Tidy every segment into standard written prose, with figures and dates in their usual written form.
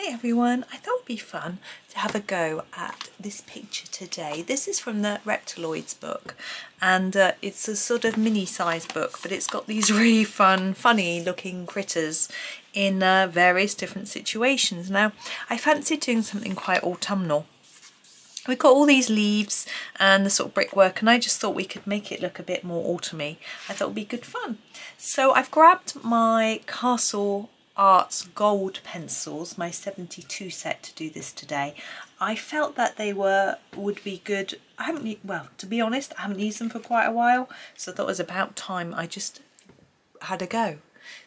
Hi everyone, I thought it'd be fun to have a go at this picture today. This is from the Reptiloids book, and it's a sort of mini-size book, but it's got these really funny looking critters in various different situations. Now, I fancied doing something quite autumnal. We've got all these leaves and the sort of brickwork, and I just thought we could make it look a bit more autumny. I thought it would be good fun. So I've grabbed my Castle Arts gold pencils, my 72 set, to do this today. I felt that they would be good. Well, to be honest, I haven't used them for quite a while, so I thought it was about time I just had a go.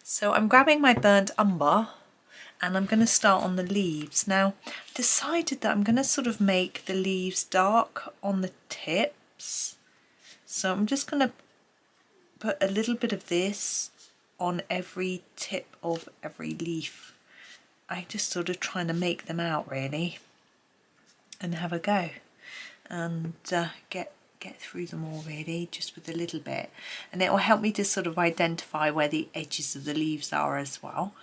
So I'm grabbing my burnt umber and I'm going to start on the leaves. Now, I decided that I'm going to sort of make the leaves dark on the tips, so I'm just going to put a little bit of this on every tip of every leaf. I just sort of trying to make them out really and have a go and get through them all really, just with a little bit, and it will help me to sort of identify where the edges of the leaves are as well.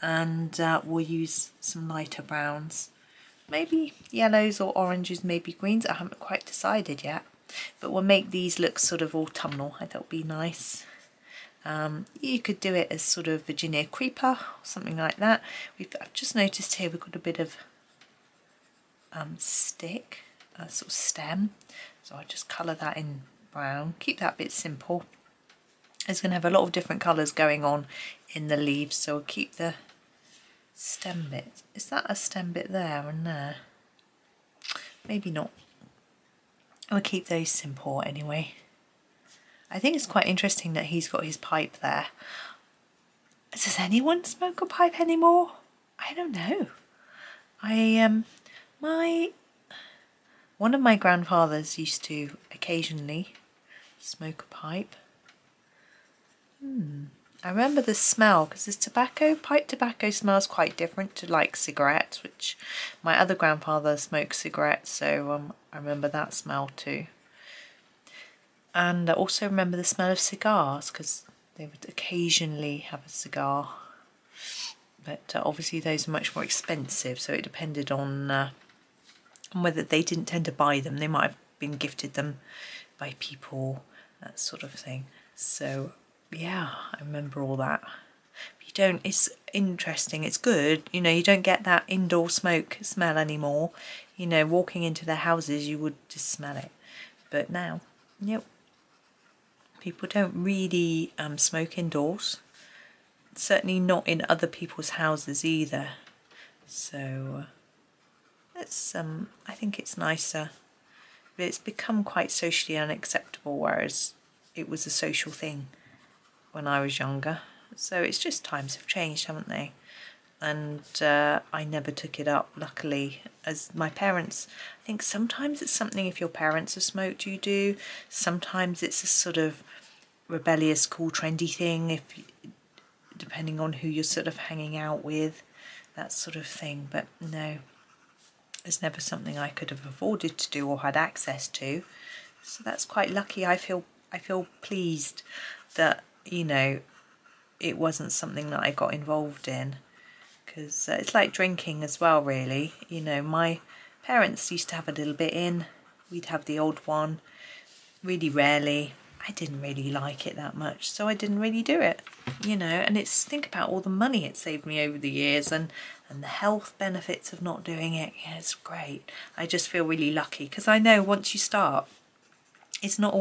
And we'll use some lighter browns, maybe yellows or oranges, maybe greens. I haven't quite decided yet, but we'll make these look sort of autumnal. I thought it would be nice. You could do it as sort of Virginia creeper or something like that. I've just noticed here we've got a bit of stick, sort of stem, so I'll just colour that in brown. Keep that bit simple. It's going to have a lot of different colours going on in the leaves, so we'll keep the stem bit. Is that a stem bit there and there? Maybe not. I'll keep those simple anyway. I think it's quite interesting that he's got his pipe there. Does anyone smoke a pipe anymore? I don't know. One of my grandfathers used to occasionally smoke a pipe. I remember the smell, because this pipe tobacco smells quite different to like cigarettes, which my other grandfather smoked cigarettes, so I remember that smell too. And I also remember the smell of cigars, because they would occasionally have a cigar. But obviously those are much more expensive, so it depended on whether they didn't tend to buy them. They might have been gifted them by people, that sort of thing. So yeah, I remember all that. It's interesting, it's good, you know, you don't get that indoor smoke smell anymore. You know, walking into their houses you would just smell it. But now, yep. People don't really smoke indoors, certainly not in other people's houses either. So it's I think it's nicer, but it's become quite socially unacceptable, whereas it was a social thing when I was younger. So it's just times have changed, haven't they? And I never took it up, luckily, as my parents. I think sometimes it's something if your parents have smoked you do. Sometimes it's a sort of rebellious, cool, trendy thing, depending on who you're sort of hanging out with, that sort of thing. But no, it's never something I could have afforded to do or had access to. So that's quite lucky. I feel pleased that, you know, it wasn't something that I got involved in. Because it's like drinking as well, really. You know, my parents used to have a little bit in. We'd have the old one, really rarely. I didn't really like it that much, so I didn't really do it. You know, and think about all the money it saved me over the years, and the health benefits of not doing it. Yeah, it's great. I just feel really lucky, because I know once you start, you're not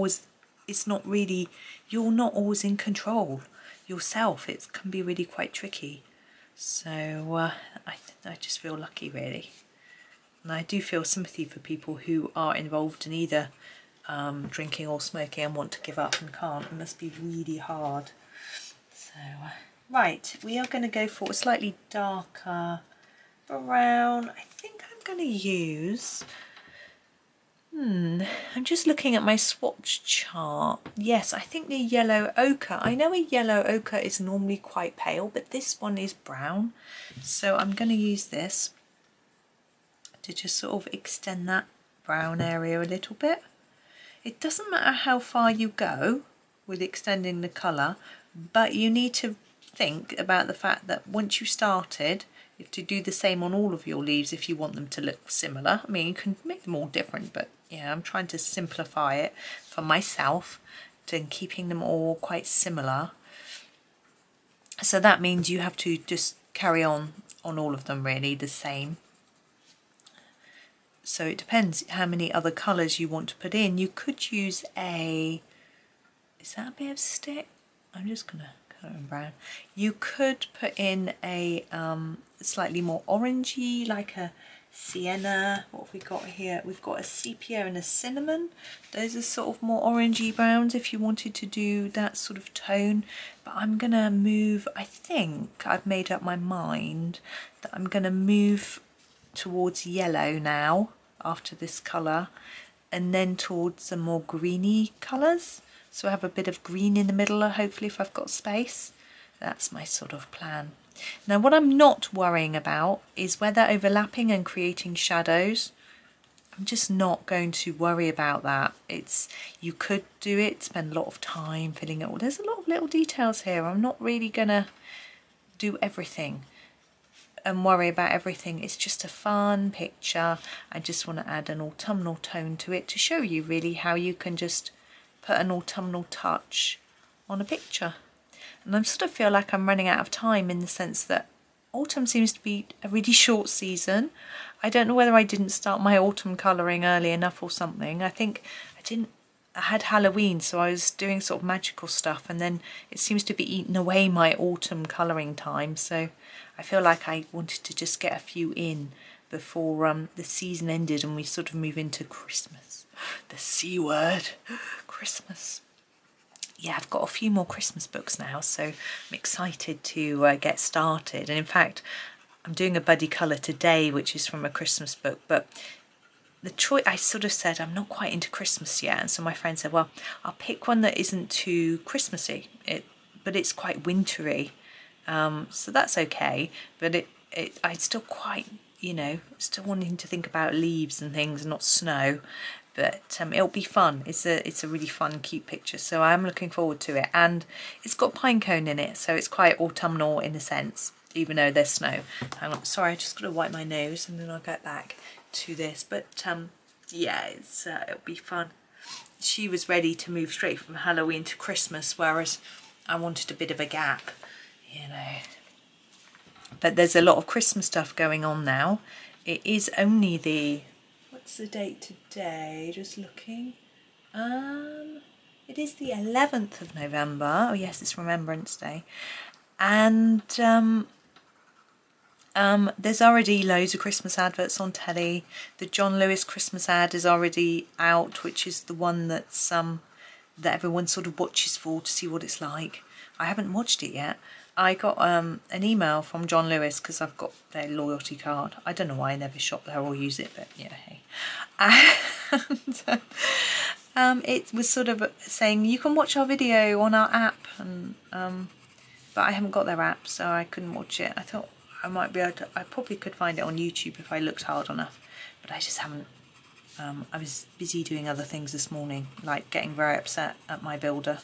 always in control yourself. It can be really quite tricky. So I just feel lucky, really. And I do feel sympathy for people who are involved in either drinking or smoking and want to give up and can't. It must be really hard. So right, we are going to go for a slightly darker brown. I think I'm going to use I'm just looking at my swatch chart. Yes, I think the yellow ochre. I know a yellow ochre is normally quite pale, but this one is brown. So I'm going to use this to just sort of extend that brown area a little bit. It doesn't matter how far you go with extending the colour, but you need to think about the fact that once you started, You have to do the same on all of your leaves if you want them to look similar. I mean, you can make them all different, but yeah, I'm trying to simplify it for myself to keeping them all quite similar. So that means you have to just carry on all of them really the same. So it depends how many other colours you want to put in. You could use a, is that a bit of stick? I'm just gonna color in brown. You could put in a slightly more orangey, like a sienna. What have we got here? We've got a sepia and a cinnamon. Those are sort of more orangey browns if you wanted to do that sort of tone. But I'm gonna move, I think I've made up my mind that I'm gonna move towards yellow now after this colour, and then towards some more greeny colours. So I have a bit of green in the middle, hopefully, if I've got space. That's my sort of plan. Now what I'm not worrying about is whether overlapping and creating shadows. I'm just not going to worry about that. You could do it, spend a lot of time filling it all. There's a lot of little details here. I'm not really gonna do everything and worry about everything. It's just a fun picture. I just want to add an autumnal tone to it to show you really how you can just put an autumnal touch on a picture. And I sort of feel like I'm running out of time in the sense that autumn seems to be a really short season. I don't know whether I didn't start my autumn colouring early enough or something. I think I had Halloween, so I was doing sort of magical stuff, and then it seems to be eating away my autumn colouring time. So I feel like I wanted to just get a few in before the season ended and we sort of move into Christmas. The C word, Christmas. Yeah, I've got a few more Christmas books now, so I'm excited to get started. And in fact, I'm doing a buddy colour today, which is from a Christmas book, but the choice, I sort of said I'm not quite into Christmas yet, and so my friend said, well, I'll pick one that isn't too Christmassy, but it's quite wintry, so that's okay. But I still quite, you know, still wanting to think about leaves and things and not snow. But it'll be fun. It's a really fun, cute picture, so I'm looking forward to it. And it's got pinecone in it, so it's quite autumnal in a sense, even though there's snow. Hang on, sorry, I just got to wipe my nose and then I'll get back to this. But yeah, it'll be fun. She was ready to move straight from Halloween to Christmas, whereas I wanted a bit of a gap, you know. But there's a lot of Christmas stuff going on now. It is only the... What's the date today? Just looking. It is the 11th of November. Oh yes, it's Remembrance Day. And there's already loads of Christmas adverts on telly. The John Lewis Christmas ad is already out, which is the one that's that everyone sort of watches for to see what it's like. I haven't watched it yet. I got an email from John Lewis because I've got their loyalty card. I don't know why I never shop there or use it, but yeah, hey. And it was sort of saying you can watch our video on our app, and but I haven't got their app, so I couldn't watch it. I thought I might be able to. I probably could find it on YouTube if I looked hard enough, but I just haven't. I was busy doing other things this morning, like getting very upset at my builder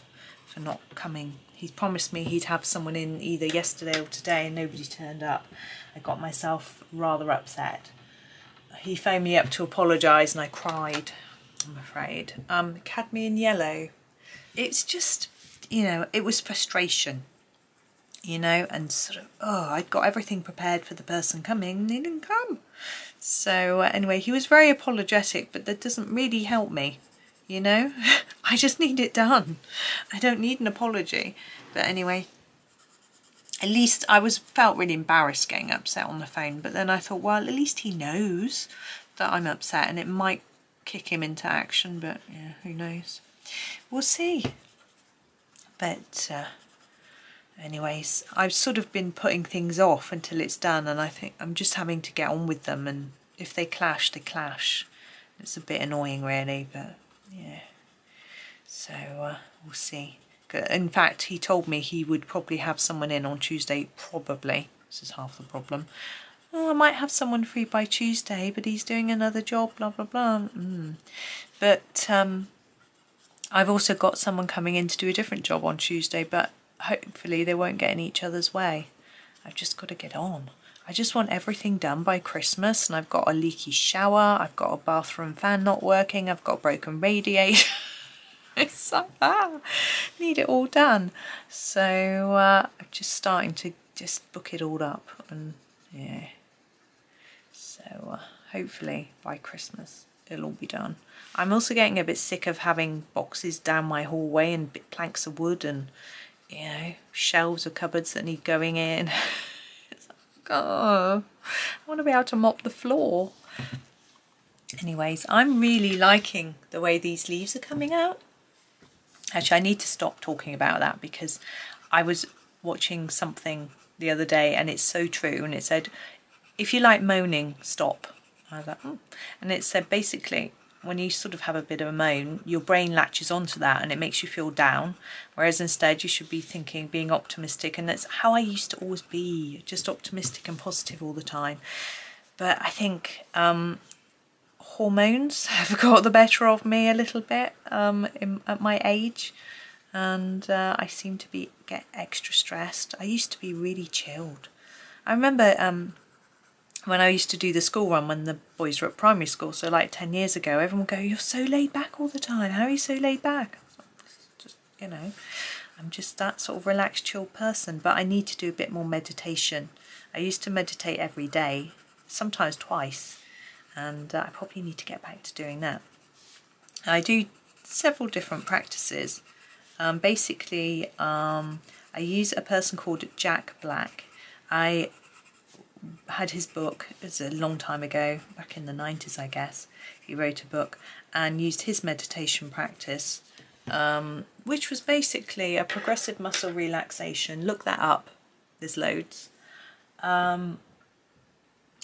for not coming. He promised me he'd have someone in either yesterday or today and nobody turned up. I got myself rather upset. He phoned me up to apologise and I cried, I'm afraid. Cadmium yellow. It's just, you know, it was frustration, you know, and sort of, oh, I'd got everything prepared for the person coming and he didn't come. So anyway, he was very apologetic, but that doesn't really help me. You know, I just need it done. I don't need an apology. But anyway, at least I felt really embarrassed getting upset on the phone. But then I thought, well, at least he knows that I'm upset and it might kick him into action. But yeah, who knows? We'll see. But anyways, I've sort of been putting things off until it's done. And I think I'm just having to get on with them. And if they clash, they clash. It's a bit annoying really, but... yeah, so we'll see. In fact, he told me he would probably have someone in on Tuesday, probably. This is half the problem. Oh, I might have someone free by Tuesday, but he's doing another job, blah, blah, blah. But I've also got someone coming in to do a different job on Tuesday, but hopefully they won't get in each other's way. I've just got to get on. I just want everything done by Christmas, and I've got a leaky shower, I've got a bathroom fan not working, I've got a broken radiator. It's like, need it all done. So I'm just starting to just book it all up, and yeah. So hopefully by Christmas it'll all be done. I'm also getting a bit sick of having boxes down my hallway and bit planks of wood and, you know, shelves of cupboards that need going in. It's like, oh, I want to be able to mop the floor. Anyways, I'm really liking the way these leaves are coming out. Actually, I need to stop talking about that, because I was watching something the other day and it's so true, and it said, if you like moaning, stop. I was like, And it said basically, when you sort of have a bit of a moan, your brain latches onto that and it makes you feel down, whereas instead you should be thinking, being optimistic. And that's how I used to always be, just optimistic and positive all the time. But I think hormones have got the better of me a little bit at my age, and I seem to get extra stressed. I used to be really chilled. I remember when I used to do the school run when the boys were at primary school, so like 10 years ago, everyone would go, "You're so laid back all the time. How are you so laid back?" I was like, just, you know, I'm just that sort of relaxed, chilled person, but I need to do a bit more meditation. I used to meditate every day, sometimes twice, and I probably need to get back to doing that. I do several different practices. Basically, I use a person called Jack Black. I had his book, it was a long time ago, back in the 90s I guess. He wrote a book and used his meditation practice, which was basically a progressive muscle relaxation. Look that up, there's loads. And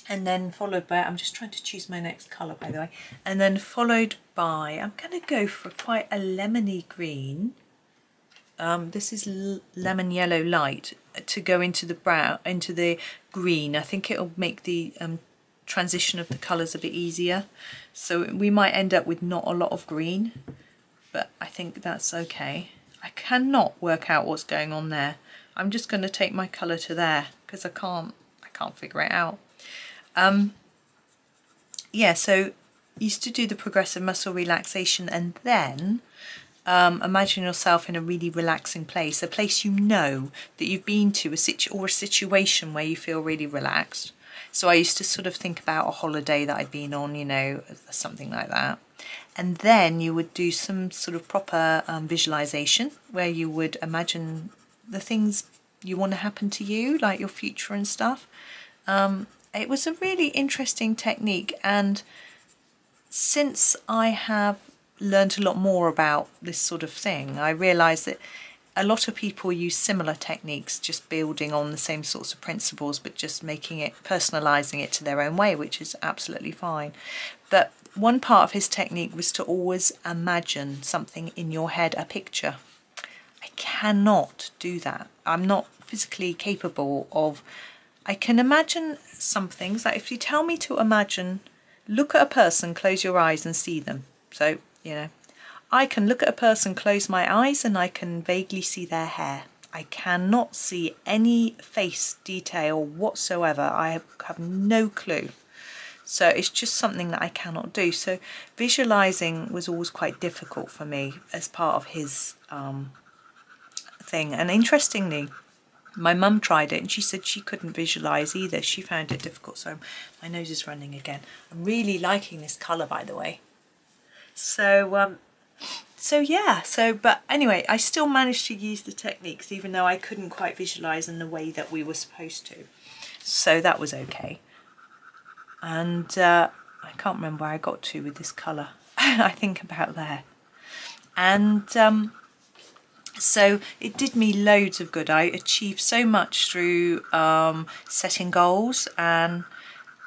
then followed by, I'm just trying to choose my next colour by the way, and then followed by, I'm going to go for quite a lemony green. This is lemon yellow light to go into the brown, into the green. I think it'll make the transition of the colours a bit easier. So we might end up with not a lot of green, but I think that's okay. I cannot work out what's going on there. I'm just going to take my colour to there because I can't figure it out. Yeah, so used to do the progressive muscle relaxation, and then imagine yourself in a really relaxing place, a place you know that you've been to, or a situation where you feel really relaxed. So I used to sort of think about a holiday that I'd been on, you know, something like that. And then you would do some sort of proper visualization where you would imagine the things you want to happen to you, like your future and stuff. It was a really interesting technique, and since I have learned a lot more about this sort of thing, I realised that a lot of people use similar techniques, just building on the same sorts of principles, but just making it, personalising it to their own way, which is absolutely fine. But one part of his technique was to always imagine something in your head, a picture. I cannot do that. I'm not physically capable of, I can imagine some things, like if you tell me to imagine, look at a person, close your eyes and see them. So, you know, I can look at a person, close my eyes, and I can vaguely see their hair. I cannot see any face detail whatsoever. I have no clue. So it's just something that I cannot do. So visualising was always quite difficult for me as part of his thing. And interestingly, my mum tried it and she said she couldn't visualise either. She found it difficult. So my nose is running again. I'm really liking this colour, by the way. So yeah, but anyway, I still managed to use the techniques even though I couldn't quite visualise in the way that we were supposed to. So that was okay. And I can't remember where I got to with this colour. I think about there. And so it did me loads of good. I achieved so much through setting goals, and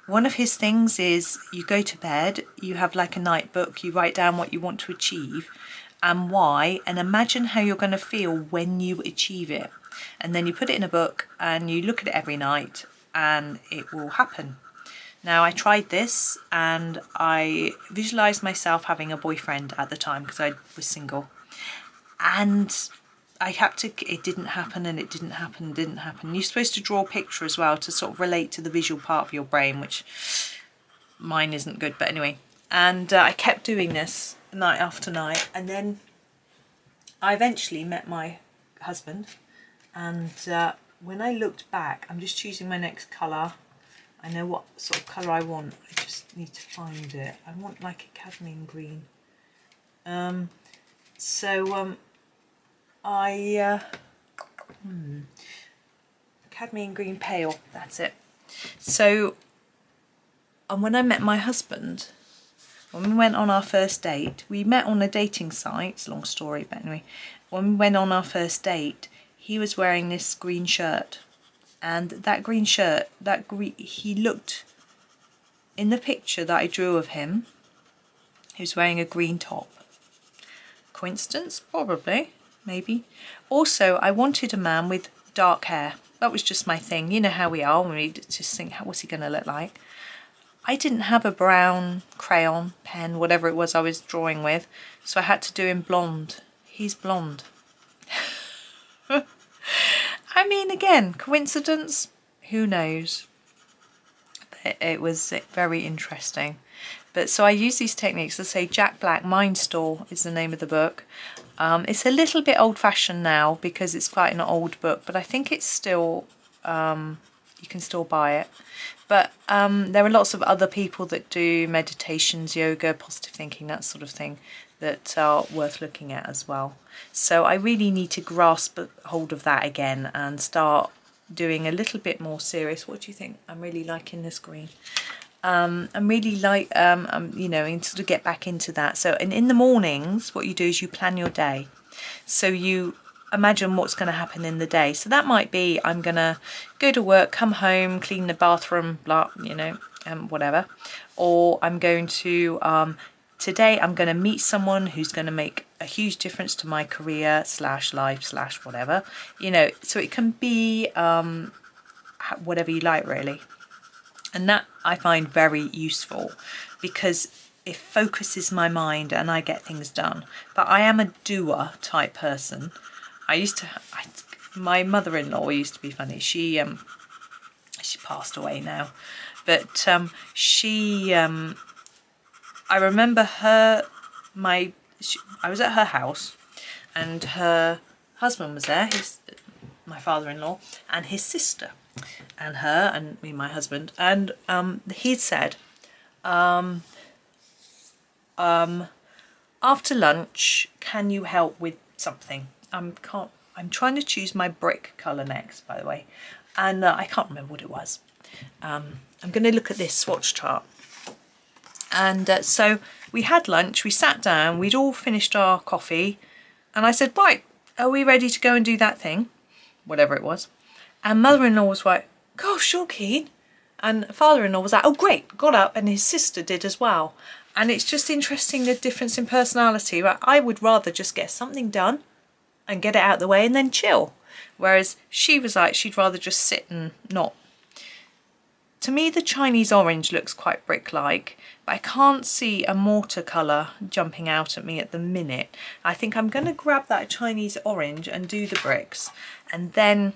one of his things is you go to bed, you have like a night book, you write down what you want to achieve and why, and imagine how you're going to feel when you achieve it. And then you put it in a book and you look at it every night and it will happen. Now I tried this and I visualised myself having a boyfriend at the time because I was single. And it didn't happen and it didn't happen and didn't happen. You're supposed to draw a picture as well to sort of relate to the visual part of your brain, which mine isn't good, but anyway. And I kept doing this night after night, and then I eventually met my husband, and when I looked back, I'm just choosing my next colour. I know what sort of colour I want, I just need to find it. I want like a cadmium green. Cadmium green pale, that's it. So, and when I met my husband, when we went on our first date, we met on a dating site, it's a long story, but anyway, when we went on our first date, he was wearing this green shirt, and that green shirt, he looked, in the picture that I drew of him, he was wearing a green top. Coincidence? Probably, maybe. Also, I wanted a man with dark hair. That was just my thing. You know how we are when we just think, what's he going to look like? I didn't have a brown crayon, pen, whatever it was I was drawing with, so I had to do him blonde. He's blonde. I mean, again, coincidence? Who knows? But it was very interesting. But so I use these techniques. I say Jack Black Mind Store is the name of the book. It's a little bit old-fashioned now because it's quite an old book, but I think it's still, you can still buy it. But there are lots of other people that do meditations, yoga, positive thinking, that sort of thing, that are worth looking at as well. So I really need to grasp hold of that again and start doing a little bit more serious. What do you think? I'm really liking this green. I'm really like, you know, and sort of get back into that. So, and in the mornings, what you do is you plan your day. So you imagine what's going to happen in the day. So that might be, I'm going to go to work, come home, clean the bathroom, blah, you know, whatever. Or I'm going to, today I'm going to meet someone who's going to make a huge difference to my career / life / whatever, you know. So it can be whatever you like, really. And that I find very useful because it focuses my mind and I get things done. But I am a doer type person. My mother-in-law used to be funny. She passed away now, but I remember her. I was at her house, and her husband was there. My father-in-law and his sister. And her and me, my husband, and he said, after lunch, can you help with something? I'm trying to choose my brick colour next, by the way, and I can't remember what it was. I'm going to look at this swatch chart. And so we had lunch, we sat down, we'd all finished our coffee, and I said, right, are we ready to go and do that thing? Whatever it was. And mother-in-law was like, gosh, you're keen. And father-in-law was like, oh, great, got up, and his sister did as well. And it's just interesting, the difference in personality. Right? I would rather just get something done and get it out of the way and then chill. Whereas she was like, she'd rather just sit and not. To me, the Chinese orange looks quite brick-like, but I can't see a mortar colour jumping out at me at the minute. I think I'm going to grab that Chinese orange and do the bricks, and then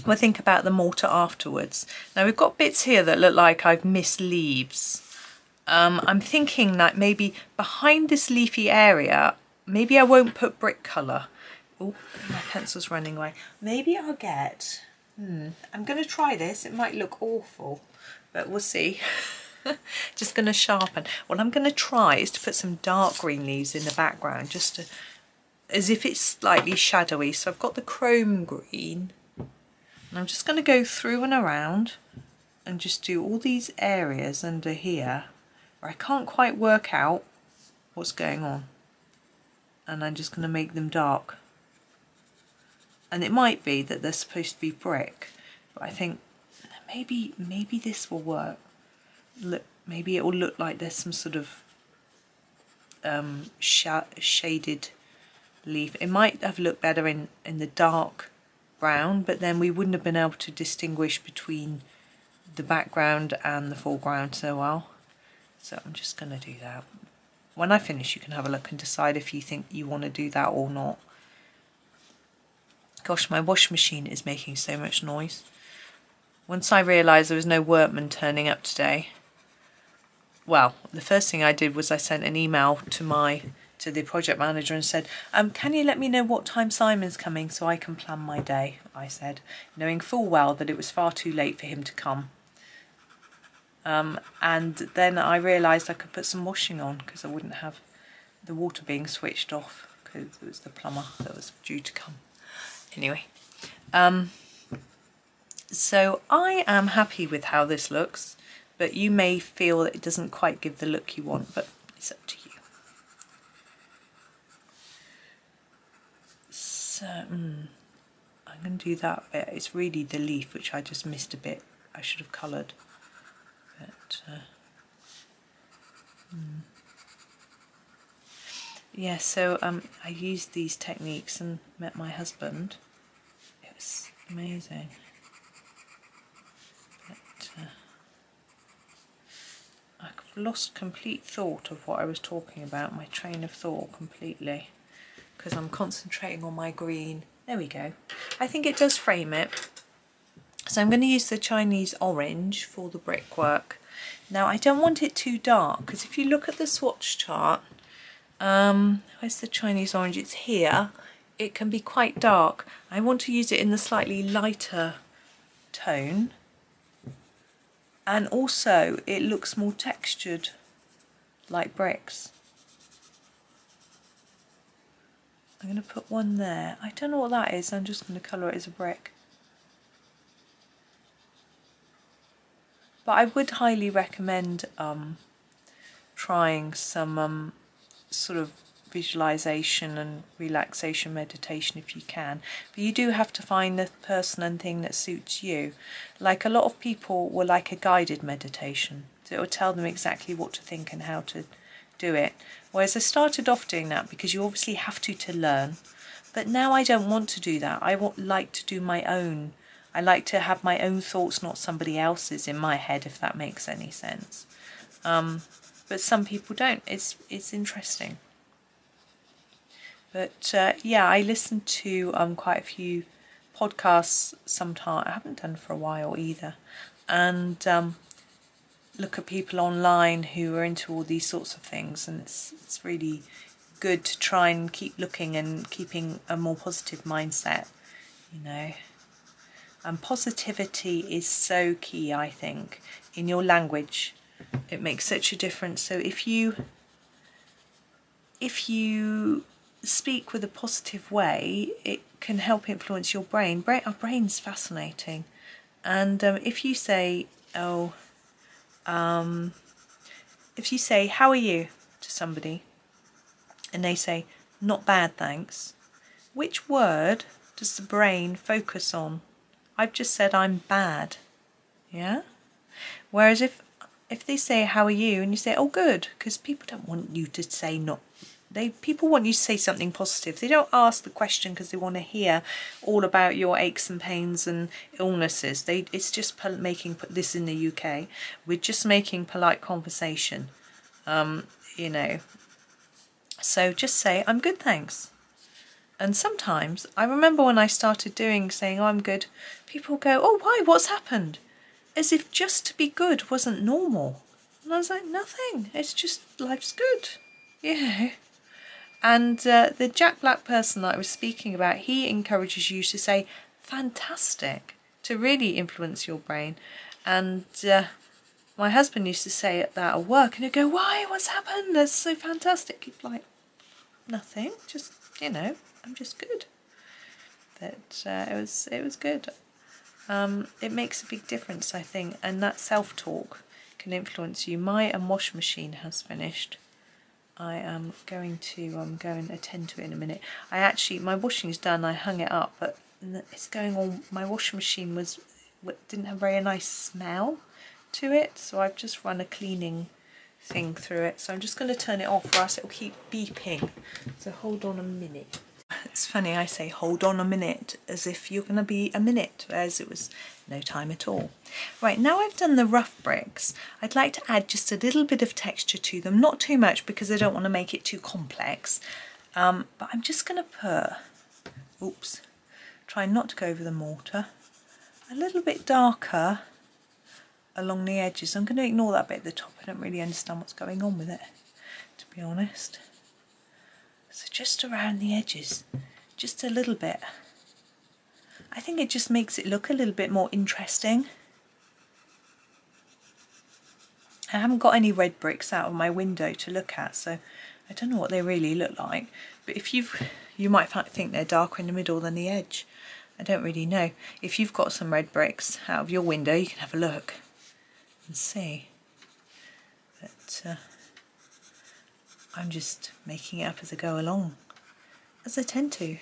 we'll think about the mortar afterwards. Now we've got bits here that look like I've missed leaves. I'm thinking that maybe behind this leafy area, maybe I won't put brick colour. Oh, my pencil's running away. Maybe I'll get, I'm going to try this. It might look awful, but we'll see. Just going to sharpen. What I'm going to try is to put some dark green leaves in the background, just to, as if it's slightly shadowy. So I've got the chrome green. And I'm just going to go through and around and just do all these areas under here where I can't quite work out what's going on. And I'm just going to make them dark. And it might be that they're supposed to be brick, but I think maybe this will work. Look, maybe it will look like there's some sort of shaded leaf. It might have looked better in the dark brown, but then we wouldn't have been able to distinguish between the background and the foreground so well. So I'm just going to do that. When I finish, you can have a look and decide if you think you want to do that or not. Gosh, my washing machine is making so much noise. Once I realised there was no workman turning up today, well, the first thing I did was I sent an email to the project manager and said, can you let me know what time Simon's coming so I can plan my day, I said, knowing full well that it was far too late for him to come. And then I realised I could put some washing on because I wouldn't have the water being switched off because it was the plumber that was due to come. Anyway, so I am happy with how this looks, but you may feel that it doesn't quite give the look you want, but it's up to you. So, I'm going to do that bit. It's really the leaf, which I just missed a bit. I should have coloured. But, yeah, so I used these techniques and met my husband. It was amazing. But I've lost complete thought of what I was talking about, my train of thought completely, because I'm concentrating on my green. There we go. I think it does frame it. So I'm going to use the Chinese orange for the brickwork. Now I don't want it too dark, because if you look at the swatch chart, where's the Chinese orange? It's here. It can be quite dark. I want to use it in the slightly lighter tone, and also it looks more textured, like bricks. I'm going to put one there. I don't know what that is. I'm just going to colour it as a brick. But I would highly recommend trying some sort of visualization and relaxation meditation if you can. But you do have to find the person and thing that suits you. Like a lot of people will like a guided meditation. So it will tell them exactly what to think and how to do it. Whereas I started off doing that because you obviously have to learn. But now I don't want to do that. I like to do my own. I like to have my own thoughts, not somebody else's in my head, if that makes any sense. But some people don't. It's interesting. But yeah, I listen to quite a few podcasts sometimes. I haven't done for a while either. And look at people online who are into all these sorts of things. And it's really good to try and keep looking and keeping a more positive mindset, you know. And positivity is so key, I think, in your language. It makes such a difference. So if you speak with a positive way, it can help influence your brain. Our brain's fascinating. And if you say, if you say, how are you, to somebody, and they say, not bad, thanks, which word does the brain focus on? I've just said I'm bad, yeah? Whereas if they say, how are you? And you say, oh, good, because people don't want you to say people want you to say something positive. They don't ask the question because they want to hear all about your aches and pains and illnesses. It's just making, this in the UK, we're just making polite conversation, you know. So just say, I'm good, thanks. And sometimes, I remember when I started saying, oh, I'm good, people go, oh, why, what's happened? As if just to be good wasn't normal. And I was like, nothing, it's just, life's good, yeah. And the Jack Black person that I was speaking about, he encourages you to say, fantastic, to really influence your brain. And my husband used to say that at work, and he'd go, why, what's happened? That's so fantastic. He'd be like, nothing, just, you know, I'm just good. But it was good. It makes a big difference, I think, and that self-talk can influence you. My wash machine has finished. I am going to go and attend to it in a minute. My washing's done. I hung it up, but it's going on. My washing machine didn't have a very nice smell to it, so I've just run a cleaning thing through it. So I'm just going to turn it off, or else it will keep beeping. So hold on a minute. It's funny, I say hold on a minute as if you're going to be a minute, whereas it was no time at all. Right, now I've done the rough bricks, I'd like to add just a little bit of texture to them, not too much because I don't want to make it too complex, but I'm just going to put, oops, trying not to go over the mortar. A little bit darker along the edges. I'm going to ignore that bit at the top. I don't really understand what's going on with it, to be honest. So just around the edges, just a little bit. I think it just makes it look a little bit more interesting. I haven't got any red bricks out of my window to look at, so I don't know what they really look like. But if you might think they're darker in the middle than the edge. I don't really know. If you've got some red bricks out of your window, you can have a look and see. But I'm just making it up as I go along, as I tend to.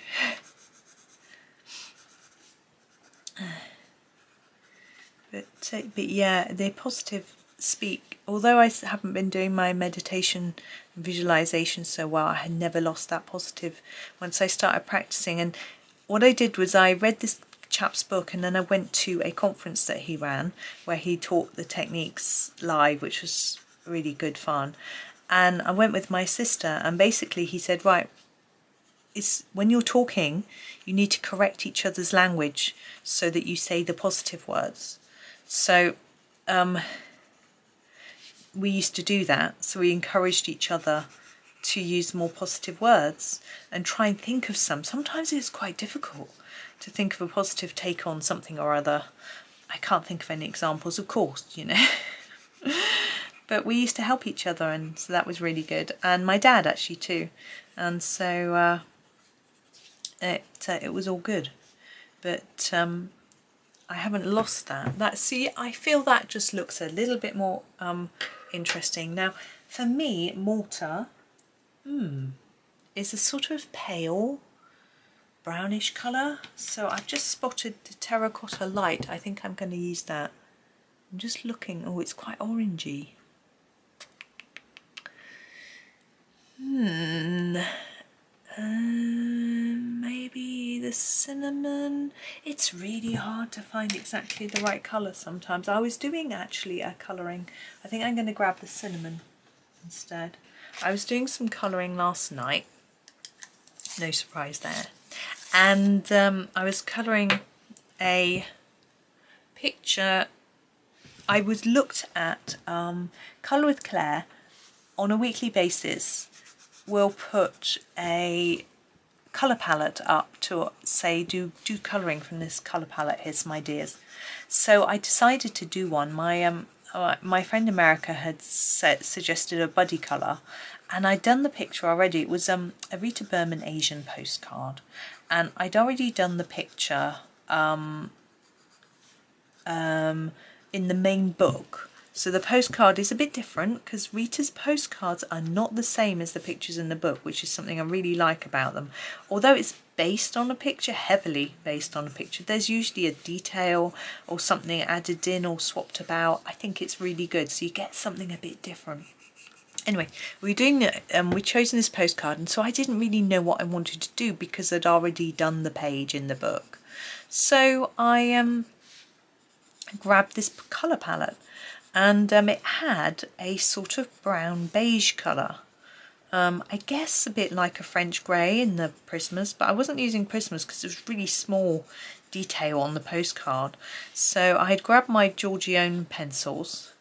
But yeah, the positive speak. Although I haven't been doing my meditation and visualization so well, I had never lost that positive once I started practicing. And what I did was I read this chap's book, and then I went to a conference that he ran where he taught the techniques live, which was really good fun. And I went with my sister, and basically he said, right, when you're talking, you need to correct each other's language so that you say the positive words. So we used to do that. So we encouraged each other to use more positive words and try and think of some. Sometimes it's quite difficult to think of a positive take on something or other. I can't think of any examples, of course, you know. But we used to help each other, and so that was really good. And my dad actually too. And so it was all good. But I haven't lost that. See, I feel that just looks a little bit more interesting. Now, for me, mortar is a sort of pale brownish colour. So I've just spotted the terracotta light. I think I'm going to use that. I'm just looking. Oh, it's quite orangey. Maybe the cinnamon. It's really hard to find exactly the right colour sometimes. I was doing actually a colouring. I think I'm going to grab the cinnamon instead. I was doing some colouring last night. No surprise there. And I was colouring a picture. I was looked at Colour with Claire on a weekly basis. We'll put a colour palette up to say do colouring from this colour palette, here's some ideas. So I decided to do one. My friend America had suggested a buddy colour, and I'd done the picture already. It was a Rita Berman Asian postcard, and I'd already done the picture in the main book. So the postcard is a bit different because Rita's postcards are not the same as the pictures in the book, which is something I really like about them. Although it's based on a picture, heavily based on a picture, there's usually a detail or something added in or swapped about. I think it's really good, so you get something a bit different. Anyway, we'd chosen this postcard, and so I didn't really know what I wanted to do because I'd already done the page in the book. So I grabbed this colour palette. And it had a sort of brown beige colour. I guess a bit like a French grey in the prismas, but I wasn't using prismas because it was really small detail on the postcard. So I had grabbed my Giorgione pencils,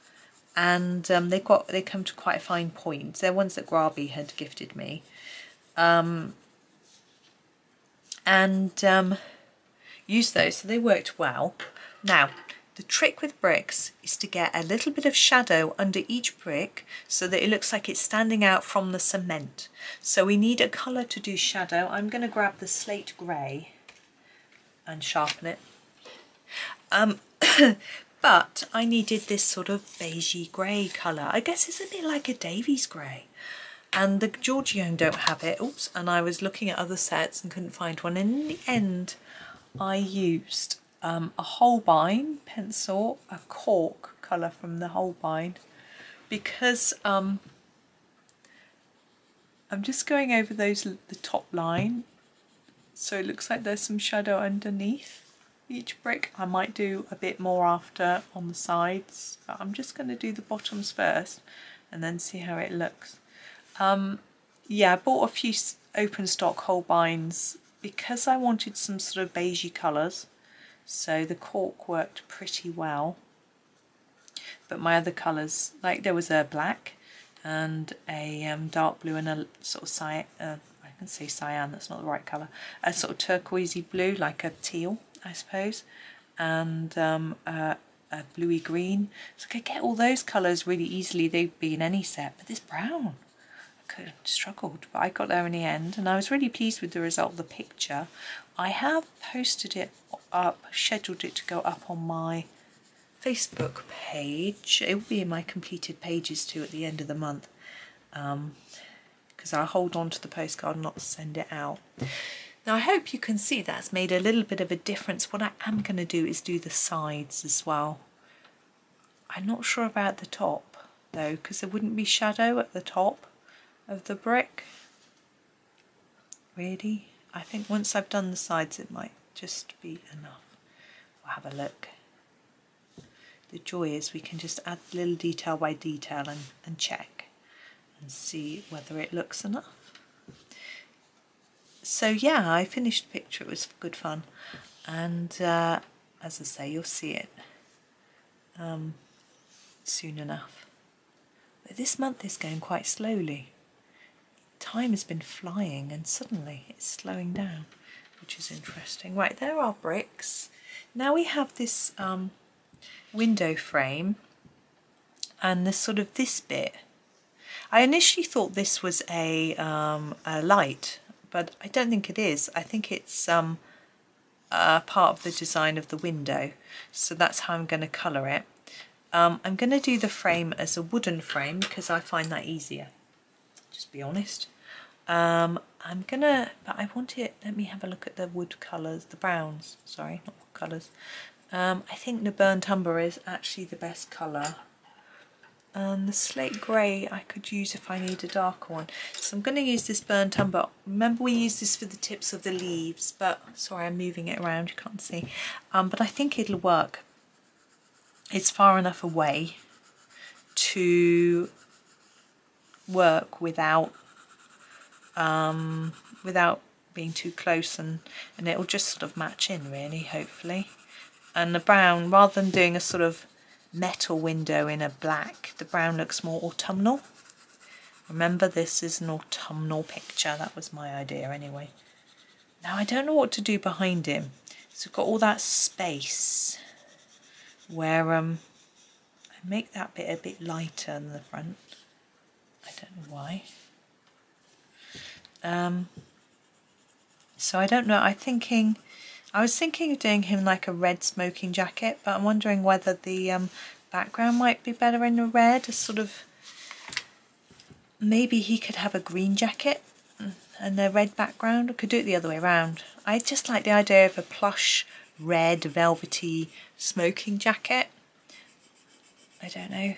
and they come to quite a fine point. They're ones that Grabi had gifted me. Used those, so they worked well. Now, the trick with bricks is to get a little bit of shadow under each brick so that it looks like it's standing out from the cement. So we need a colour to do shadow. I'm going to grab the slate grey and sharpen it. But I needed this sort of beigey grey colour. I guess it's a bit like a Davies grey. And the Giorgione don't have it. Oops, and I was looking at other sets and couldn't find one. And in the end, I used a Holbein pencil, a cork colour from the Holbein, because I'm just going over the top line, so it looks like there's some shadow underneath each brick. I might do a bit more after on the sides, but I'm just going to do the bottoms first and then see how it looks. Yeah, I bought a few open stock Holbeins because I wanted some sort of beigey colours, so the cork worked pretty well. But my other colours, like there was a black and a dark blue and a sort of I can say cyan, that's not the right colour, a sort of turquoisey blue, like a teal, I suppose, and a bluey green. So I could get all those colours really easily, they'd be in any set, but this brown, I could have struggled, but I got there in the end, and I was really pleased with the result of the picture. I have posted it up, scheduled it to go up on my Facebook page. It will be in my completed pages too at the end of the month, because I'll hold on to the postcard and not send it out. Now I hope you can see that's made a little bit of a difference. What I am going to do is do the sides as well. I'm not sure about the top though, because there wouldn't be shadow at the top of the brick. Really? I think once I've done the sides it might just be enough. We'll have a look. The joy is we can just add little detail by detail and check and see whether it looks enough. So yeah, I finished the picture, it was good fun, and as I say, you'll see it soon enough. But this month is going quite slowly. Time has been flying and suddenly it's slowing down, which is interesting. Right, there are bricks. Now we have this window frame and this bit. I initially thought this was a light, but I don't think it is. I think it's part of the design of the window, so that's how I'm going to colour it. I'm going to do the frame as a wooden frame because I find that easier, just be honest. I'm gonna, but I want it, let me have a look at the wood colours, the browns, sorry, not wood colours. I think the burnt umber is actually the best colour. And the slate grey I could use if I need a darker one. So I'm going to use this burnt umber. Remember we used this for the tips of the leaves, but sorry I'm moving it around, you can't see. But I think it'll work. It's far enough away to work without being too close, and it'll just sort of match in really, hopefully. And the brown, rather than doing a sort of metal window in a black, the brown looks more autumnal. Remember, this is an autumnal picture, that was my idea anyway. Now I don't know what to do behind him, so we've got all that space where I make that bit a bit lighter than the front. I don't know why. So I don't know, I was thinking of doing him like a red smoking jacket, but I'm wondering whether the background might be better in the red, a sort of, maybe he could have a green jacket and a red background. I could do it the other way around. I just like the idea of a plush red velvety smoking jacket. I don't know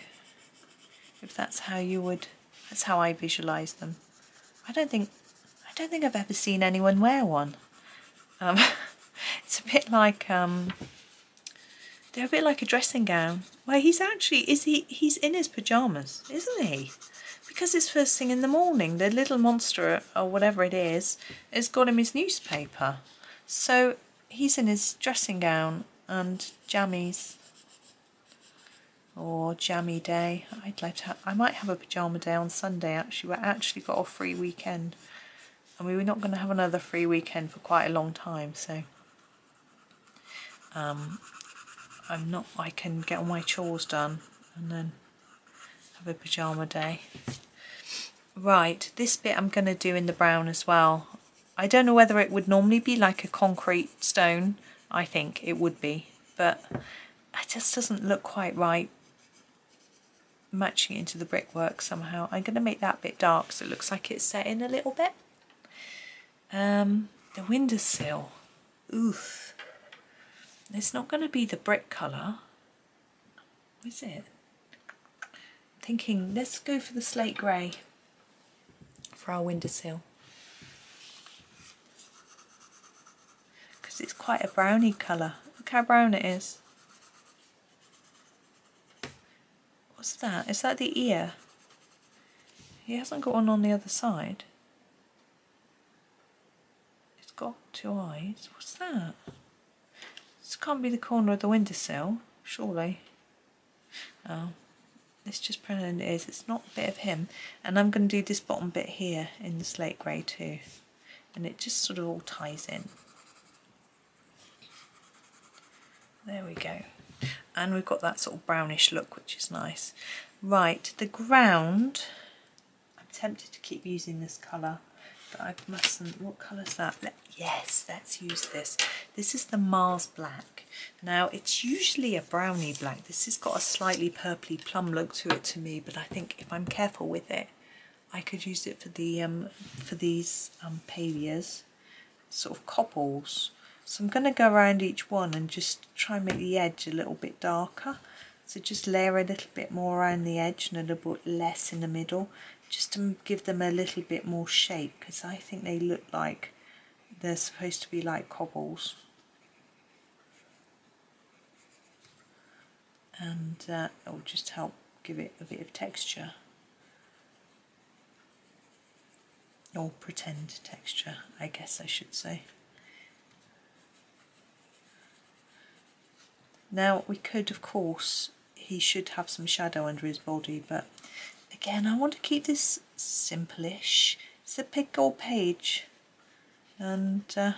if that's how you would, that's how I visualise them. I don't think I've ever seen anyone wear one. It's a bit like they're a bit like a dressing gown. Well, he's actually, he's in his pyjamas, isn't he? Because it's first thing in the morning. The little monster or whatever it is has got him his newspaper. So he's in his dressing gown and jammies. Or jammy day. I might have a pyjama day on Sunday actually. We're actually got a free weekend. And we were not going to have another free weekend for quite a long time, so I can get all my chores done and then have a pyjama day. Right, this bit I'm going to do in the brown as well. I don't know whether it would normally be like a concrete stone. I think it would be, but it just doesn't look quite right matching it into the brickwork somehow. I'm going to make that bit dark so it looks like it's set in a little bit. The windowsill, oof, it's not going to be the brick colour, is it? I'm thinking let's go for the slate grey for our windowsill, because it's quite a browny colour. Look how brown it is. What's that? Is that the ear? He hasn't got one on the other side. got two eyes. What's that? This can't be the corner of the windowsill, surely. Oh, let's just pretend it is. It's not a bit of him. And I'm going to do this bottom bit here in the slate grey too. And it just sort of all ties in. There we go. And we've got that sort of brownish look, which is nice. Right, the ground, I'm tempted to keep using this colour, but I mustn't. What colour's that? Yes, let's use this. This is the Mars Black. Now, it's usually a browny black. This has got a slightly purpley plum look to it to me, but I think if I'm careful with it, I could use it for the for these pavias, sort of cobbles. So I'm going to go around each one and just try and make the edge a little bit darker. So just layer a little bit more around the edge and a little bit less in the middle, just to give them a little bit more shape, because I think they look like they're supposed to be like cobbles. And it will just help give it a bit of texture. Or pretend texture, I guess I should say. Now we could, of course, he should have some shadow under his body, but again I want to keep this simple-ish. It's a big old page, and you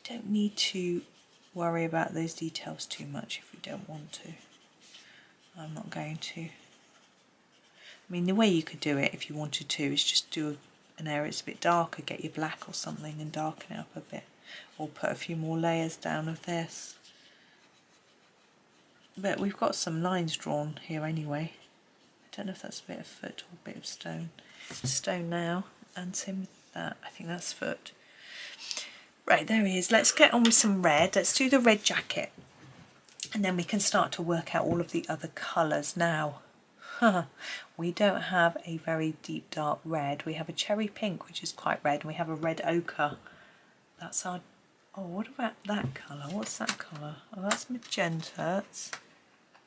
don't need to worry about those details too much if you don't want to. I'm not going to. I mean, the way you could do it if you wanted to is just do an area that's a bit darker, get your black or something and darken it up a bit, or put a few more layers down of this. But we've got some lines drawn here anyway. I don't know if that's a bit of foot or a bit of stone. Stone now, and same with that. I think that's foot. Right, there he is. Let's get on with some red. Let's do the red jacket. And then we can start to work out all of the other colours. Now, we don't have a very deep dark red. We have a cherry pink, which is quite red, and we have a red ochre. That's our... Oh, what about that colour? What's that colour? Oh, that's magenta.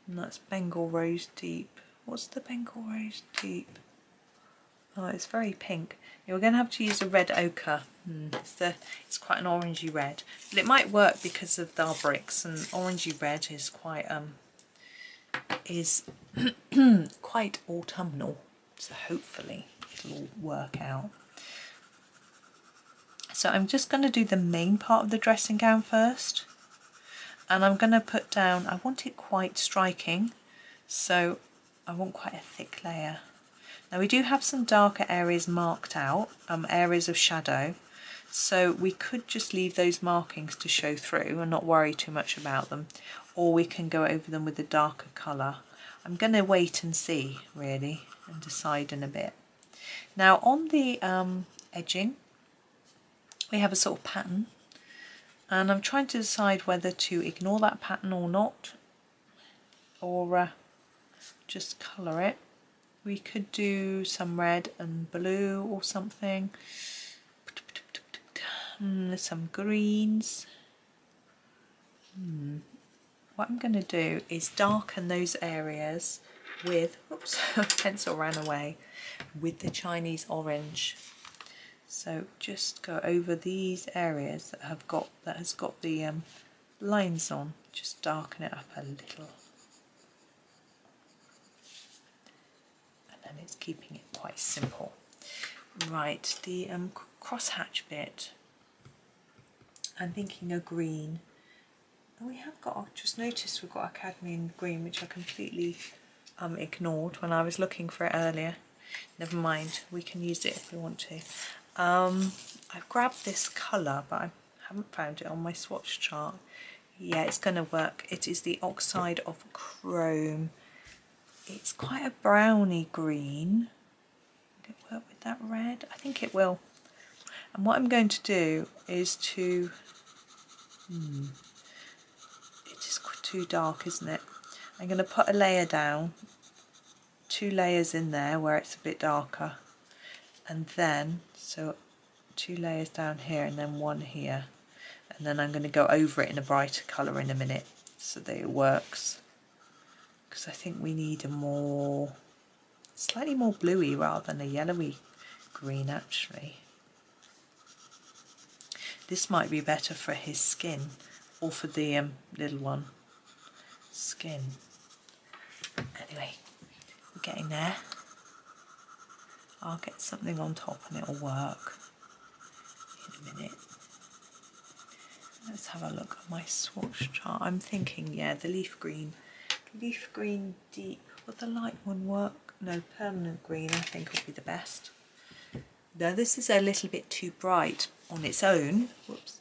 And that's Bengal Rose Deep. What's the Bengal Rose Deep? Oh, it's very pink. You're going to have to use a red ochre. It's quite an orangey red, but it might work because of our bricks. And orangey red is quite quite autumnal. So hopefully it'll all work out. So I'm just going to do the main part of the dressing gown first. And I'm going to put down, I want it quite striking, so I want quite a thick layer. Now we do have some darker areas marked out, areas of shadow, so we could just leave those markings to show through and not worry too much about them, or we can go over them with a darker colour. I'm going to wait and see, really, and decide in a bit. Now on the edging, we have a sort of pattern, and I'm trying to decide whether to ignore that pattern or not, or just colour it. We could do some red and blue or something. Some greens. What I'm going to do is darken those areas with, oops, pencil ran away, with the Chinese orange. So just go over these areas that has got the lines on. Just darken it up a little, and then it's keeping it quite simple. Right, the crosshatch bit, I'm thinking a green. And we have got, I've just noticed we've got a cadmium green, which I completely ignored when I was looking for it earlier. Never mind, we can use it if we want to. I've grabbed this colour, but I haven't found it on my swatch chart. Yeah, it's going to work. It is the Oxide of Chrome. It's quite a browny green. Will it work with that red? I think it will. And what I'm going to do is to... it is too dark, isn't it? I'm going to put a layer down, 2 layers in there where it's a bit darker, and then, so 2 layers down here and then 1 here, and then I'm going to go over it in a brighter colour in a minute so that it works, because I think we need a more, slightly more bluey rather than a yellowy green actually. This might be better for his skin, or for the little one skin. Anyway, we're getting there. I'll get something on top and it'll work in a minute. Let's have a look at my swatch chart. I'm thinking, yeah, the leaf green deep. Would the light one work? No, permanent green I think will be the best. Now this is a little bit too bright on its own, whoops,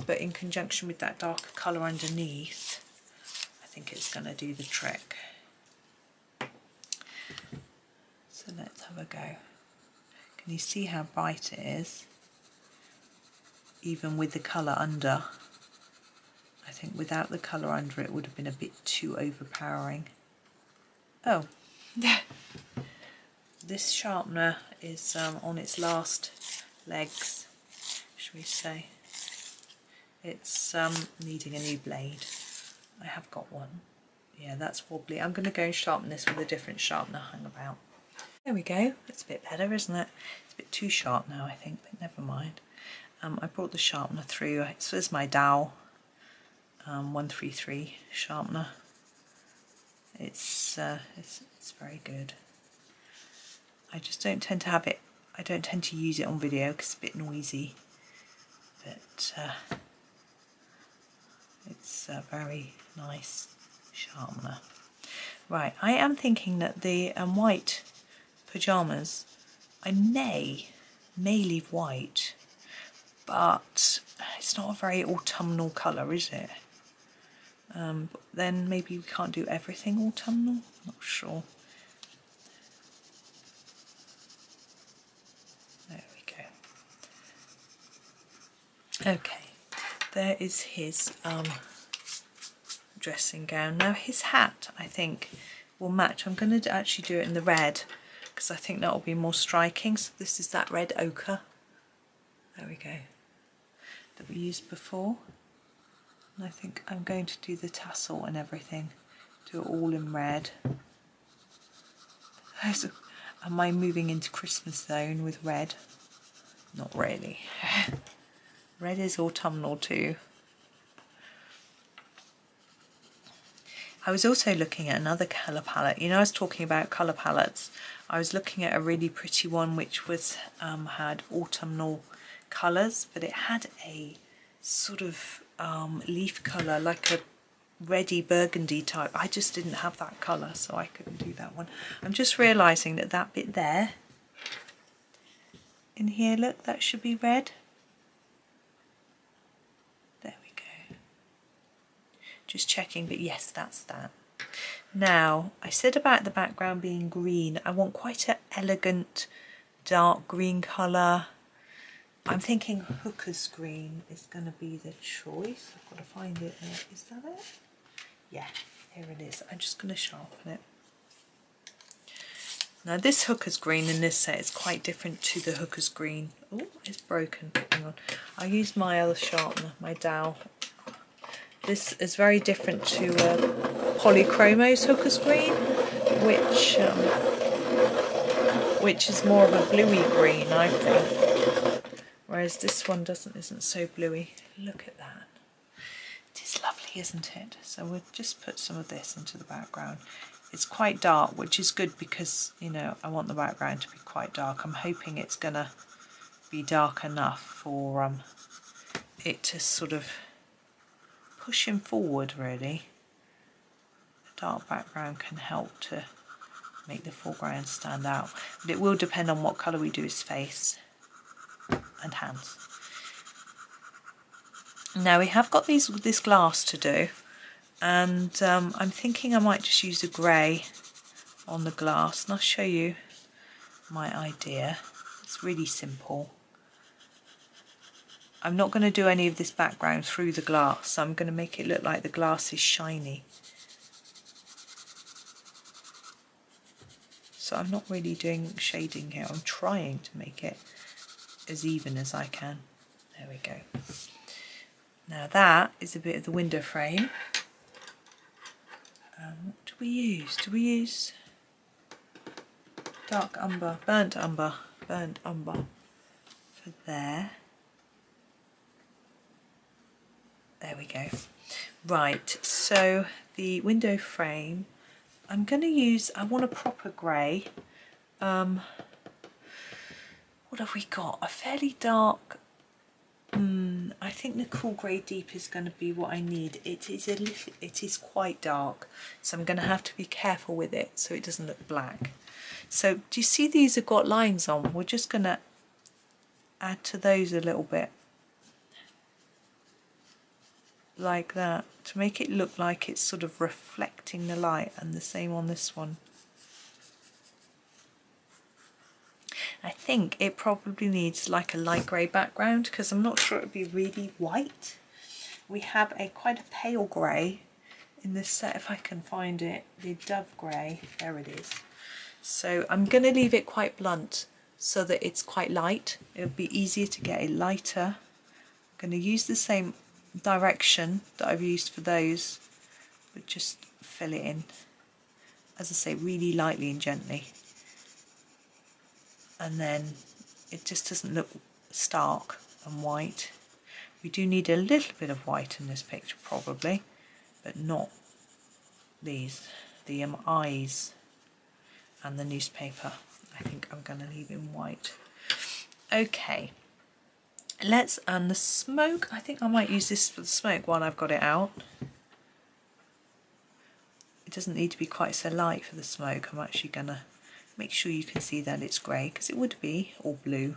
but in conjunction with that darker colour underneath, I think it's going to do the trick. So let's have a go. Can you see how bright it is? Even with the colour under. I think without the colour under it would have been a bit too overpowering. Oh, this sharpener is on its last legs, shall we say. It's needing a new blade. I have got one. Yeah, that's wobbly. I'm going to go and sharpen this with a different sharpener hung about. There we go. It's a bit better, isn't it? It's a bit too sharp now, I think, but never mind. I brought the sharpener through. So this is my Dow 133 sharpener. It's very good. I just don't tend to have it. I don't tend to use it on video because it's a bit noisy. But it's a very nice sharpener. Right, I am thinking that the white pyjamas, I may leave white, but it's not a very autumnal colour, is it? But then maybe we can't do everything autumnal, not sure. There we go. Okay, there is his dressing gown. Now his hat, I think, will match. I'm going to actually do it in the red because I think that will be more striking. So this is that red ochre. There we go. That we used before. And I think I'm going to do the tassel and everything. Do it all in red. Am I moving into Christmas zone with red? Not really. Red is autumnal too. I was also looking at another colour palette. You know, I was talking about colour palettes. I was looking at a really pretty one which was had autumnal colours, but it had a sort of leaf colour, like a reddy burgundy type. I just didn't have that colour, so I couldn't do that one. I'm just realising that that bit there, in here, look, that should be red. There we go. Just checking, but yes, that's that. Now, I said about the background being green. I want quite an elegant dark green colour. I'm thinking hooker's green is going to be the choice. I've got to find it. Is that it? Yeah, here it is. I'm just going to sharpen it. Now this hooker's green in this set is quite different to the hooker's green. Oh, it's broken. Hang on. I used my other sharpener, my Dow. This is very different to Polychromo's hooker's green, which is more of a bluey green, I think. Whereas this one isn't so bluey. Look at that. It is lovely, isn't it? So we'll just put some of this into the background. It's quite dark, which is good because, you know, I want the background to be quite dark. I'm hoping it's going to be dark enough for it to sort of push him forward, really. The dark background can help to make the foreground stand out. But it will depend on what colour we do his face and hands. Now we have got this glass to do, and I'm thinking I might just use a grey on the glass, and I'll show you my idea. It's really simple. I'm not going to do any of this background through the glass, so I'm going to make it look like the glass is shiny. So I'm not really doing shading here, I'm trying to make it as even as I can. There we go. Now that is a bit of the window frame. What do we use? Do we use dark umber, burnt umber for there? There we go. Right, so the window frame, I'm going to use, I want a proper grey. What have we got? A fairly dark, I think the cool grey deep is going to be what I need. It is quite dark, so I'm going to have to be careful with it so it doesn't look black. So do you see these have got lines on? We're just going to add to those a little bit. Like that, to make it look like it's sort of reflecting the light, and the same on this one. I think it probably needs like a light grey background because I'm not sure it would be really white. We have quite a pale grey in this set, if I can find it, the dove grey, there it is. So I'm going to leave it quite blunt so that it's quite light. It'll be easier to get it lighter. I'm going to use the same direction that I've used for those, but just fill it in, as I say, really lightly and gently, and then it just doesn't look stark and white. We do need a little bit of white in this picture probably, but not these, the eyes and the newspaper. I think I'm going to leave in white. Okay. And the smoke, I think I might use this for the smoke while I've got it out. It doesn't need to be quite so light for the smoke. I'm actually going to make sure you can see that it's grey, because it would be, or blue.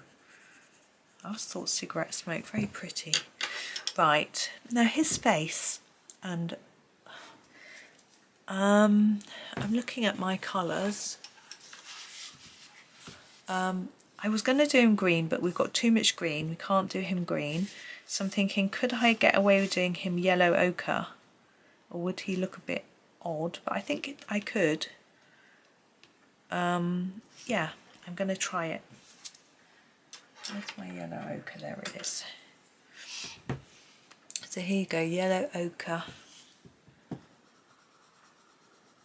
I always thought cigarette smoke very pretty. Right, now his face, and I'm looking at my colours. I was going to do him green, but we've got too much green. We can't do him green. So I'm thinking, could I get away with doing him yellow ochre? Or would he look a bit odd? But I think I could. Yeah, I'm going to try it. Where's my yellow ochre? There it is. So here you go, yellow ochre.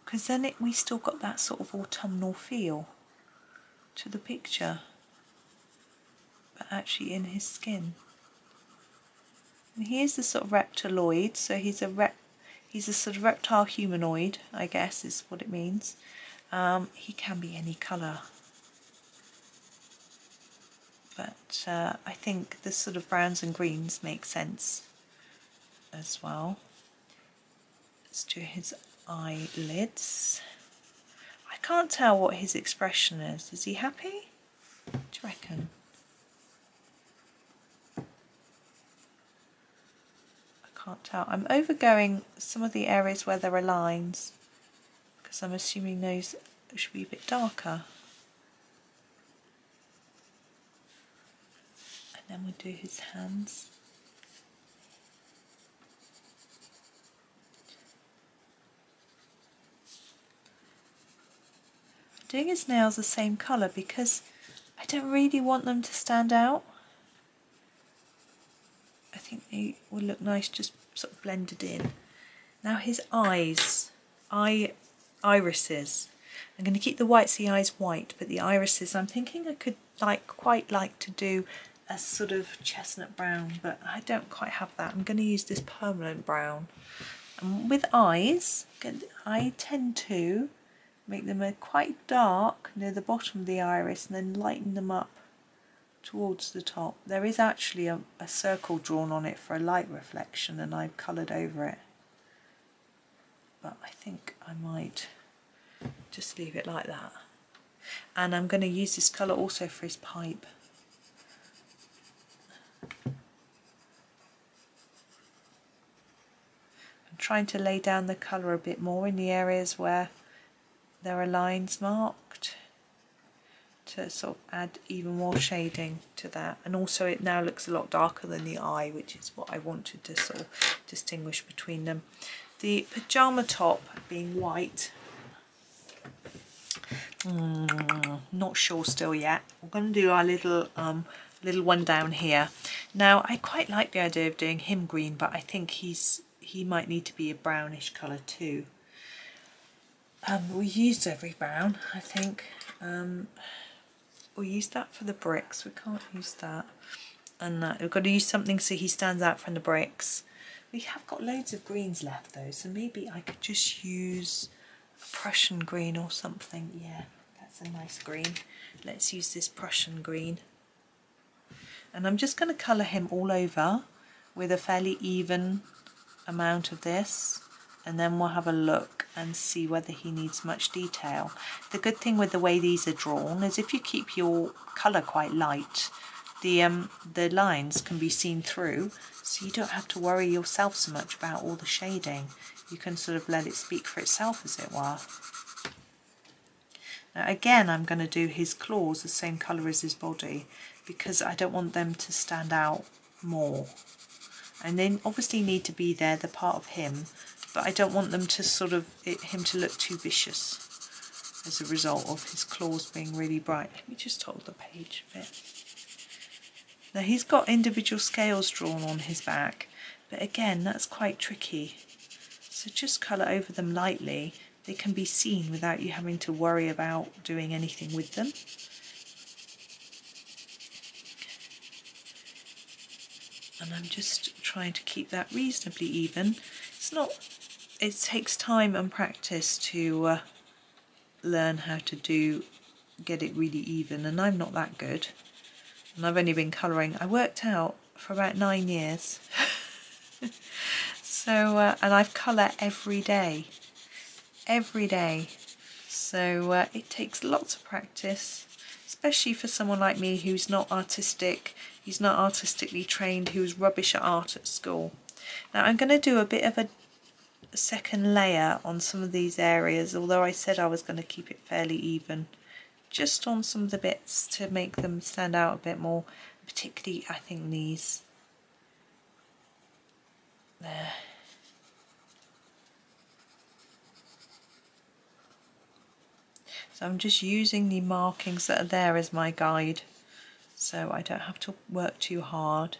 Because then we still got that sort of autumnal feel to the picture, but actually in his skin. And here's the sort of reptiloid, so he's a sort of reptile humanoid, I guess is what it means. He can be any colour, but I think the sort of browns and greens make sense as well. Let's do his eyelids. I can't tell what his expression is. Is he happy? What do you reckon? I can't tell. I'm overgoing some of the areas where there are lines because I'm assuming those should be a bit darker. And then we'll do his hands. Doing his nails the same colour because I don't really want them to stand out. I think they will look nice just sort of blended in. Now his eyes, irises. I'm going to keep the whitesy eyes white, but the irises, I'm thinking I could quite like to do a sort of chestnut brown, but I don't quite have that. I'm going to use this permanent brown. And with eyes, I tend to make them quite dark near the bottom of the iris and then lighten them up towards the top. There is actually a circle drawn on it for a light reflection and I've coloured over it. But I think I might just leave it like that. And I'm going to use this colour also for his pipe. I'm trying to lay down the colour a bit more in the areas where there are lines marked to sort of add even more shading to that. And also it now looks a lot darker than the eye, which is what I wanted to sort of distinguish between them. The pyjama top being white, not sure still yet. We're going to do our little one down here. Now I quite like the idea of doing him green, but I think he might need to be a brownish colour too. We used every brown, I think. We used that for the bricks, we can't use that. And we've got to use something so he stands out from the bricks. We have got loads of greens left though, so maybe I could just use a Prussian green or something. Yeah, that's a nice green. Let's use this Prussian green. And I'm just going to colour him all over with a fairly even amount of this, and then we'll have a look and see whether he needs much detail. The good thing with the way these are drawn is if you keep your colour quite light, the lines can be seen through, so you don't have to worry yourself so much about all the shading. You can sort of let it speak for itself, as it were. Now again, I'm going to do his claws the same colour as his body, because I don't want them to stand out more. And they obviously need to be there, they're part of him, but I don't want them to sort of, him to look too vicious as a result of his claws being really bright. Let me just hold the page a bit. Now he's got individual scales drawn on his back, but again that's quite tricky. So just colour over them lightly. They can be seen without you having to worry about doing anything with them. And I'm just trying to keep that reasonably even. It takes time and practice to learn how to get it really even, and I'm not that good. And I've only been colouring, I worked out, for about 9 years. So, and I've colour every day. So it takes lots of practice, especially for someone like me who's not artistic, he's not artistically trained, who's rubbish at art at school. Now I'm going to do a bit of a second layer on some of these areas, although I said I was going to keep it fairly even, just on some of the bits to make them stand out a bit more, particularly I think these. There. So I'm just using the markings that are there as my guide, so I don't have to work too hard.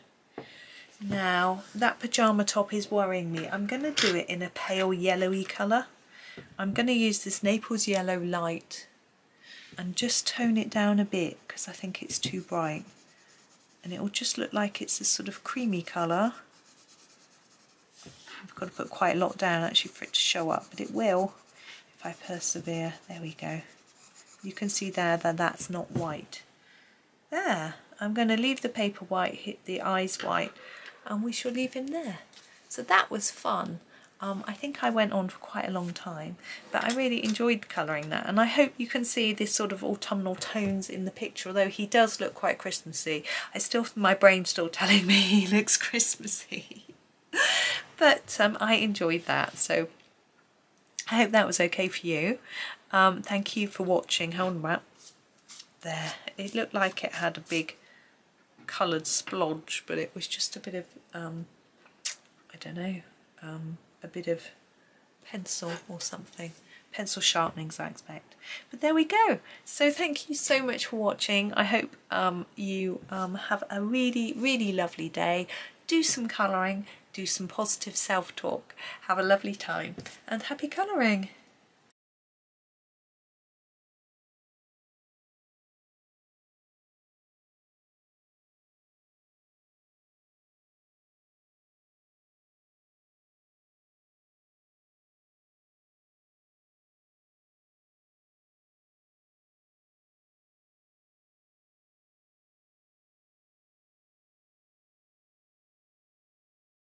Now that pyjama top is worrying me. I'm going to do it in a pale yellowy colour. I'm going to use this Naples yellow light and just tone it down a bit because I think it's too bright, and it will just look like it's a sort of creamy colour. I've got to put quite a lot down actually for it to show up, but it will if I persevere. There we go. You can see there that that's not white. There, I'm going to leave the paper white, hit the eyes white, and we shall leave him there. So that was fun. I think I went on for quite a long time, but I really enjoyed colouring that, and I hope you can see this sort of autumnal tones in the picture, although he does look quite Christmassy. My brain's still telling me he looks Christmassy. But I enjoyed that, so I hope that was okay for you. Thank you for watching. Hold on about there. It looked like it had a big coloured splodge, but it was just a bit of I don't know, a bit of pencil or something. Pencil sharpenings, I expect. But there we go. So thank you so much for watching. I hope you have a really, really lovely day. Do some colouring, do some positive self-talk. Have a lovely time and happy colouring.